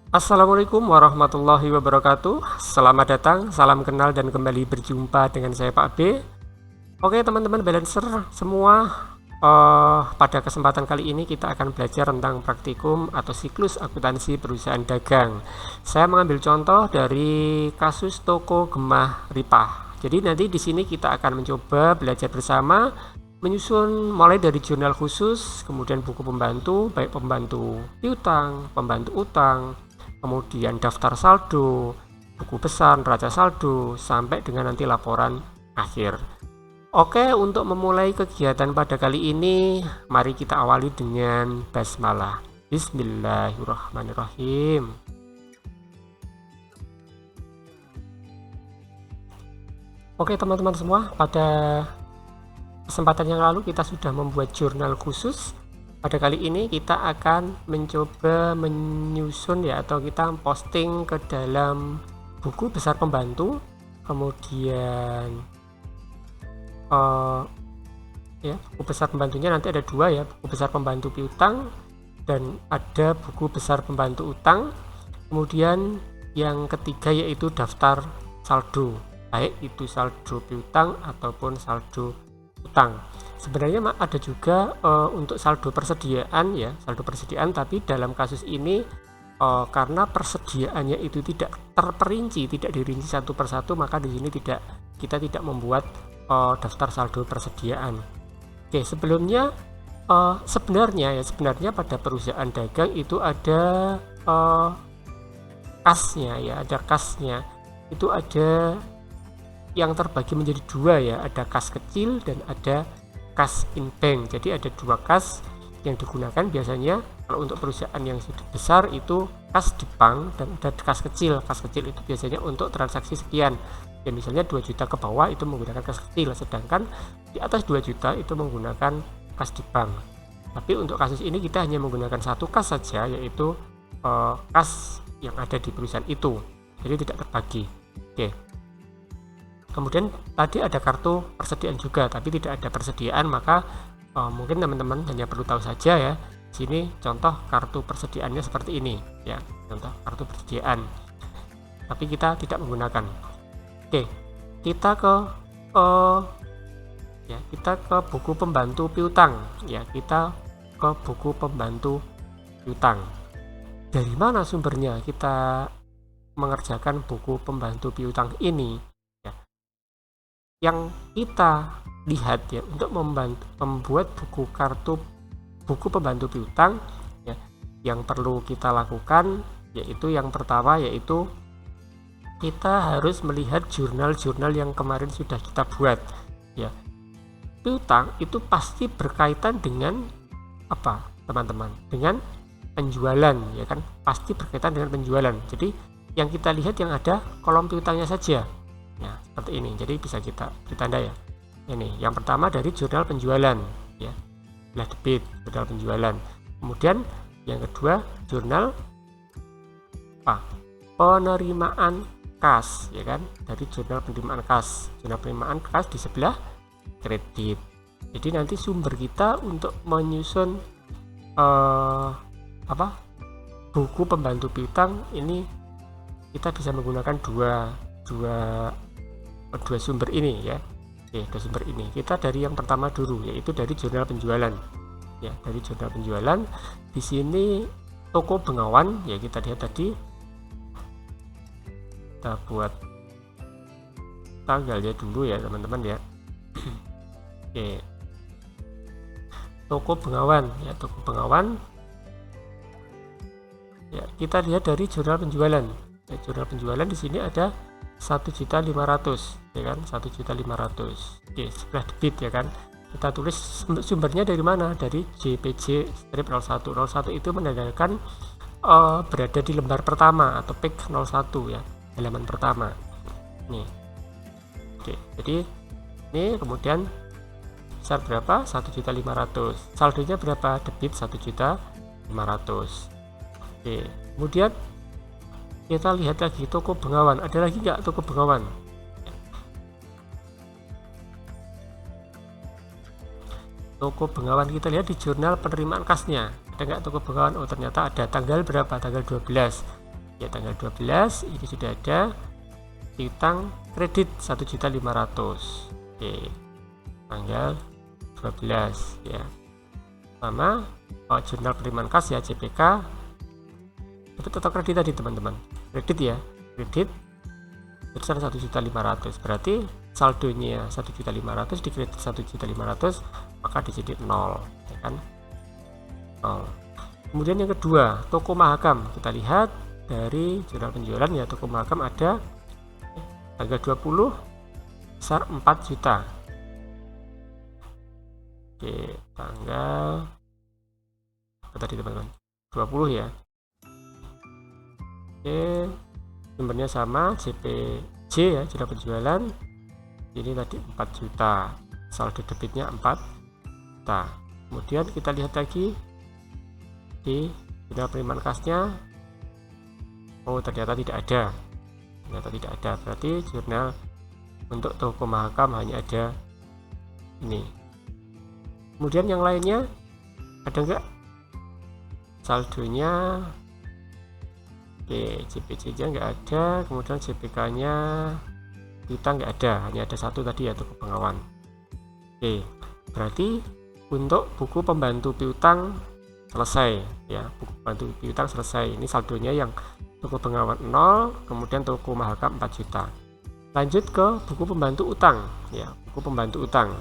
Assalamualaikum warahmatullahi wabarakatuh. Selamat datang, salam kenal dan kembali berjumpa dengan saya Pak B. Oke teman-teman balancer semua, pada kesempatan kali ini kita akan belajar tentang praktikum atau siklus akuntansi perusahaan dagang. Saya mengambil contoh dari kasus toko Gemah Ripah. Jadi nanti di sini kita akan mencoba belajar bersama menyusun mulai dari jurnal khusus, kemudian buku pembantu, baik pembantu piutang, pembantu utang, kemudian daftar saldo, buku besar, neraca saldo, sampai dengan nanti laporan akhir. Oke, untuk memulai kegiatan pada kali ini, mari kita awali dengan basmalah. Bismillahirrahmanirrahim. Oke teman-teman semua, pada kesempatan yang lalu kita sudah membuat jurnal khusus. Pada kali ini kita akan mencoba menyusun atau kita posting ke dalam buku besar pembantu, kemudian buku besar pembantunya nanti ada dua ya, buku besar pembantu piutang dan ada buku besar pembantu utang. Kemudian yang ketiga yaitu daftar saldo, baik itu saldo piutang ataupun saldo utang. Sebenarnya ada juga untuk saldo persediaan saldo persediaan, tapi dalam kasus ini karena persediaannya itu tidak terperinci, tidak dirinci satu persatu, maka di sini kita tidak membuat daftar saldo persediaan. Oke, sebelumnya sebenarnya pada perusahaan dagang itu ada kasnya ada kasnya. Itu ada yang terbagi menjadi dua ada kas kecil dan ada kas in bank. Jadi ada dua kas yang digunakan biasanya. Kalau untuk perusahaan yang sudah besar itu kas di bank, dan ada kas kecil. Kas kecil itu biasanya untuk transaksi sekian. Ya misalnya 2 juta ke bawah itu menggunakan kas kecil, sedangkan di atas 2 juta itu menggunakan kas di bank. Tapi untuk kasus ini kita hanya menggunakan satu kas saja, yaitu kas yang ada di perusahaan itu. Jadi tidak terbagi. Oke. Kemudian tadi ada kartu persediaan juga, tapi tidak ada persediaan, maka mungkin teman-teman hanya perlu tahu saja ya. Sini contoh kartu persediaannya seperti ini ya, contoh kartu persediaan. Tapi kita tidak menggunakan. Oke, kita ke buku pembantu piutang ya, kita ke buku pembantu piutang. Dari mana sumbernya kita mengerjakan buku pembantu piutang ini? Yang kita lihat untuk membuat buku pembantu piutang yang perlu kita lakukan yaitu yang pertama yaitu kita harus melihat jurnal-jurnal yang kemarin sudah kita buat ya. Piutang itu pasti berkaitan dengan apa teman-teman? Dengan penjualan ya kan, pasti berkaitan dengan penjualan. Jadi yang kita lihat yang ada kolom piutangnya saja ya, seperti ini. Jadi bisa kita beri tanda ya. Ini yang pertama dari jurnal penjualan ya, belah debit, jurnal penjualan. Kemudian yang kedua jurnal penerimaan kas ya kan, dari jurnal penerimaan kas. Jurnal penerimaan kas di sebelah kredit. Jadi nanti sumber kita untuk menyusun buku pembantu piutang ini kita bisa menggunakan dua sumber ini ya. Oke, dua sumber ini. Kita dari yang pertama dulu, yaitu dari jurnal penjualan. Ya, dari jurnal penjualan. Di sini toko Bengawan ya, kita lihat tadi. Kita buat tanggalnya dulu ya, teman-teman ya. Oke. Toko Bengawan ya, toko Bengawan. Ya, kita lihat dari jurnal penjualan. Ya, jurnal penjualan di sini ada 1.500.000 ya kan, 1.500.000. Oke, sebelah debit ya kan. Kita tulis sumbernya dari mana? Dari JPJ-01. 01 itu menandakan berada di lembar pertama atau page 01 ya, halaman pertama. Nih. Oke, jadi ini kemudian besar berapa? 1.500.000. Saldonya berapa? Debit 1.500.000. Oke, kemudian kita lihat lagi toko Bengawan. Ada lagi nggak toko Bengawan? Toko Bengawan kita lihat di jurnal penerimaan kasnya. Ada nggak toko Bengawan? Oh ternyata ada. Tanggal berapa? Tanggal 12. ya tanggal 12 ini sudah ada piutang kredit 1.500.000. Oke, tanggal 12 ya, sama jurnal penerimaan kas ya, JPK debit atau kredit tadi teman-teman, kredit ya, kredit sebesar 1.500.000, berarti saldonya 1.500.000 dikredit 1.500.000, maka di sini 0 ya kan, 0. Kemudian yang kedua, toko Mahakam, kita lihat dari jurnal penjualan ya, toko Mahakam ada tanggal 20 besar 4 juta. Oke, tanggal apa tadi teman-teman, 20 ya. Oke, sumbernya sama, JPJ ya, jurnal penjualan ini tadi 4 juta, saldo debitnya 4 juta. Kemudian kita lihat lagi di jurnal penerimaan kasnya, oh ternyata tidak ada, berarti jurnal untuk toko Mahakam hanya ada ini. Kemudian yang lainnya ada enggak saldonya? Oke, JPJ nya enggak ada, kemudian JPK nya kita enggak ada, hanya ada satu tadi ya, toko Bengawan. Oke, berarti untuk buku pembantu piutang selesai ya, buku pembantu piutang selesai. Ini saldonya yang toko Bengawan 0, kemudian toko Mahakam 4 juta. Lanjut ke buku pembantu utang ya, buku pembantu utang.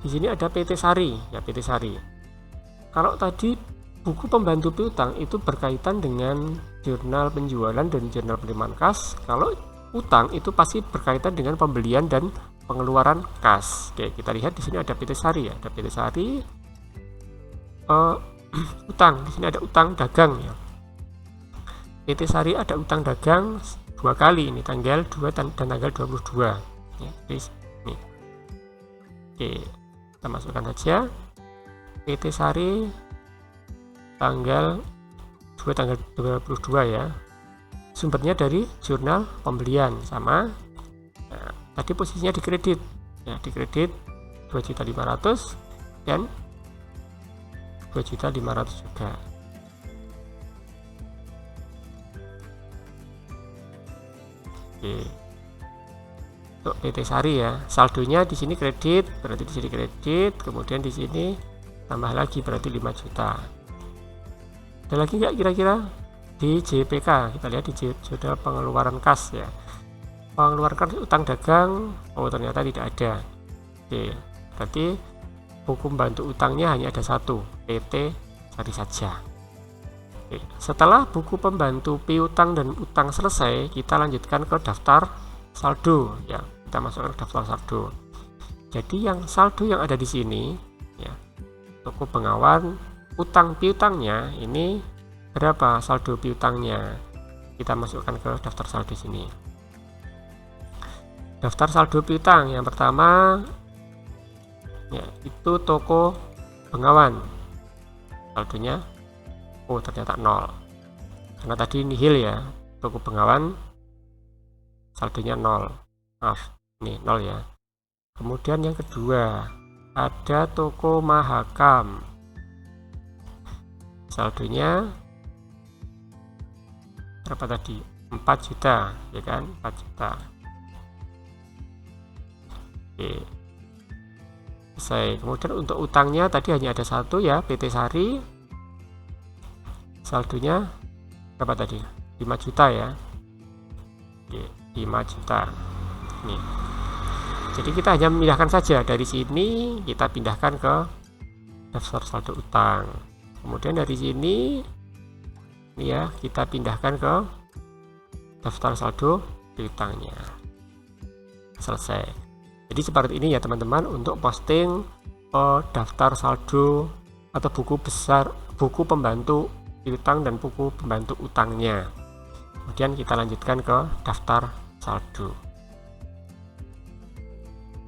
Di sini ada PT Sari ya, PT Sari. Kalau tadi buku pembantu piutang itu berkaitan dengan jurnal penjualan dan jurnal penerimaan kas, kalau utang itu pasti berkaitan dengan pembelian dan pengeluaran kas. Oke, kita lihat di sini ada PT Sari ya, ada PT Sari. Utang, di sini ada utang dagang ya. PT Sari ada utang dagang 2 kali, ini tanggal 2 dan tanggal 22 ya, ini. Oke, kita masukkan saja PT Sari tanggal 2 tanggal 22 ya. Sumbernya dari jurnal pembelian sama. Nah, tadi posisinya di kredit ya, di kredit 2.500.000 dan 2.500.000 juga. Oke. Untuk PT Sari ya, saldonya di sini kredit, berarti di sini kredit, kemudian di sini tambah lagi berarti 5 juta. Ada lagi nggak kira-kira di JPK? Kita lihat di jurnal pengeluaran kas ya. Pengeluaran kas utang dagang, oh ternyata tidak ada. Oke, berarti buku pembantu utangnya hanya ada satu, PT Sari saja. Oke, setelah buku pembantu piutang dan utang selesai, kita lanjutkan ke daftar saldo ya. Kita masukkan ke daftar saldo. Jadi yang saldo yang ada di sini ya, toko Bengawan utang piutangnya ini berapa saldo piutangnya? Kita masukkan ke daftar saldo sini. Daftar saldo piutang yang pertama ya, itu toko Bengawan, saldonya oh ternyata 0 karena tadi nihil ya, toko Bengawan saldonya 0, maaf ini 0 ya. Kemudian yang kedua ada toko Mahakam, saldonya berapa tadi, 4 juta ya kan, 4 juta. Oke, selesai. Kemudian untuk utangnya tadi hanya ada satu ya, PT Sari, saldonya berapa tadi, 5 juta ya. Oke, 5 juta nih. Jadi kita hanya memindahkan saja dari sini, kita pindahkan ke daftar saldo utang. Kemudian dari sini ini ya, kita pindahkan ke daftar saldo piutangnya. Selesai. Jadi seperti ini ya teman-teman untuk posting daftar saldo atau buku besar, buku pembantu piutang dan buku pembantu utangnya. Kemudian kita lanjutkan ke daftar saldo.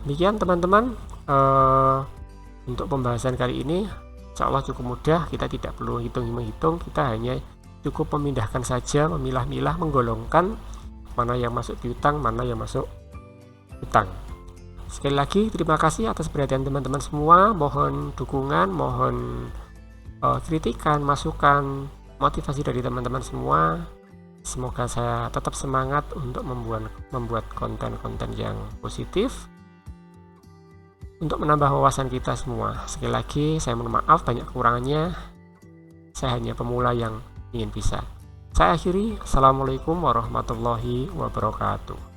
Demikian teman-teman untuk pembahasan kali ini, insya Allah cukup mudah. Kita tidak perlu hitung-hitung, kita hanya cukup memindahkan saja, memilah-milah, menggolongkan mana yang masuk piutang, mana yang masuk utang. Sekali lagi terima kasih atas perhatian teman-teman semua. Mohon dukungan, mohon kritikan, masukan, motivasi dari teman-teman semua. Semoga saya tetap semangat untuk membuat konten-konten yang positif untuk menambah wawasan kita semua. Sekali lagi saya mohon maaf banyak kekurangannya. Saya hanya pemula yang ingin bisa. Saya akhiri. Assalamualaikum warahmatullahi wabarakatuh.